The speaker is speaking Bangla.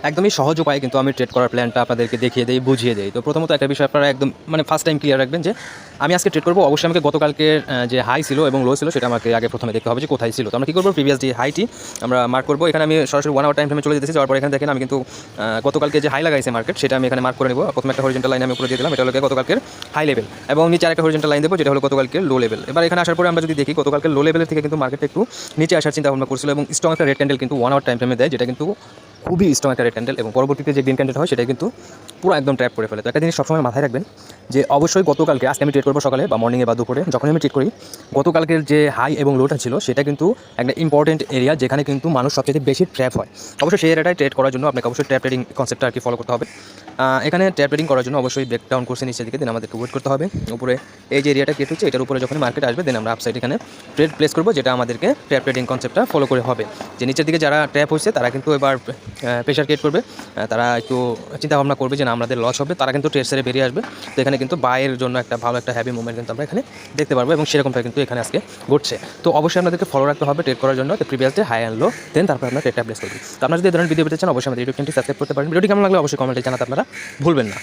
একদমই সহজ উপায়ে কিন্তু আমি ট্রেড করার প্ল্যানটা আপনাদেরকে দেখিয়ে দেই, বুঝিয়ে দেই। তো প্রথমত একটা বিষয় আপনারা একদম ফার্স্ট টাইম ক্লিয়ার রাখবেন যে আমি আজকে ট্রেড করবো, অবশ্যই আমাকে গতকালকের যে হাই ছিল এবং লো ছিল সেটা আমাকে আগে প্রথমে দেখতে হবে যে কোথায় ছিল। তো আমরা কী করবো, প্রিভিয়াস যে হাইটি আমরা মার্ক করবো। এখানে আমি সরাসরি 1 আওয়ার টাইম ফ্রেমে চলে যেতেছি। যাওয়ার পর এখানে দেখেন আমি কিন্তু গতকালকে যে হাই লাগাইছে মার্কেট সেটা আমি এখানে মার্ক করে নেবো। প্রথমে একটা হরিজেন্টাল লাইন আমি উপরে দিয়ে দিলাম, এটা হলো গতকালকের হাই লেভেল, এবং নিচে আরেকটা হরিজেন্টাল লাইন দেবো যেটা হলো গতকালকের লো লেভেল। এবার এখানে আসার পরে আমরা যদি দেখি গতকালকের লো লেভেলের থেকে কিন্তু মার্কেট একটু নিচে আসার চিন্তা ভাবনা করছিল এবং স্ট্রং একটা রেড ক্যান্ডেল কিন্তু 1 আওয়ার টাইম ফ্রেমে দেয়, যেটা কিন্তু খুবই স্ট্রং একটা রেড ক্যান্ডেল, এবং পরবর্তীতে যে গ্রিন ক্যান্ডেল হয় সেটা কিন্তু পুরো একদম ট্র্যাপ করে ফেলে। তো একটা জিনিস সবসময় মাথায় রাখবেন যে অবশ্যই গতকালকে, আজকে আমি ট্রেড করবো সকালে বা মর্নিংয়ে বা দুপুরে, যখন আমি ট্রেড করি গতকালকের যে হাই এবং লোটা ছিল সেটা কিন্তু একটা ইম্পর্টেন্ট এরিয়া যেখানে কিন্তু মানুষ সবচেয়ে বেশি ট্র্যাপ হয়। অবশ্যই সেই এরিয়াটায় ট্রেড করার জন্য আপনাকে অবশ্যই ট্র্যাপ ট্রেডিং কনসেপ্টটা আর কি ফলো করতে হবে। এখানে ট্র্যাপ ট্রেডিং করার জন্য অবশ্যই ব্রেক ডাউন করছে নিচের দিকে, দেন আমাদেরকে ওয়েট করতে হবে। উপরে এই যে এরিয়াটা ক্রিয়েট হচ্ছে এটার উপরে যখন মার্কেট আসবে দেন আমরা আপসাইড এখানে ট্রেড প্লেস করবো, যেটা আমাদেরকে ট্র্যাপ ট্রেডিং কনসেপ্টটা ফলো করে হবে। যে নিচের দিকে যারা ট্র্যাপ হয়েছে তারা কিন্তু এবার প্রেশার ক্রিয়েট করবে, তারা একটু চিন্তা ভাবনা করবে যে না আমাদের লস হবে, তারা কিন্তু ট্রেড সেরে বেরিয়ে আসবে। তো এখানে কিন্তু বাইয়ের জন্য একটা ভালো একটা হ্যাভি মুভমেন্ট কিন্তু আমরা এখানে দেখতে পারবো, এবং সেরকমটা কিন্তু এখানে আজকে ঘটছে। তো অবশ্যই আপনাদেরকে ফলো রাখতে হবে ট্রেড করার জন্য, previous day high and low, then তারপর আপনারা ট্রেডটা প্লেস করবেন। তো আপনারা যদি এই ধরনের ভিডিও পেতে চান অবশ্যই আমাদের ইউটিউব চ্যানেলটি সাবস্ক্রাইব করতে পারেন। ভিডিওটি কেমন লাগলে অবশ্যই কমেন্টে জানাতে আপনারা ভুলবেন না।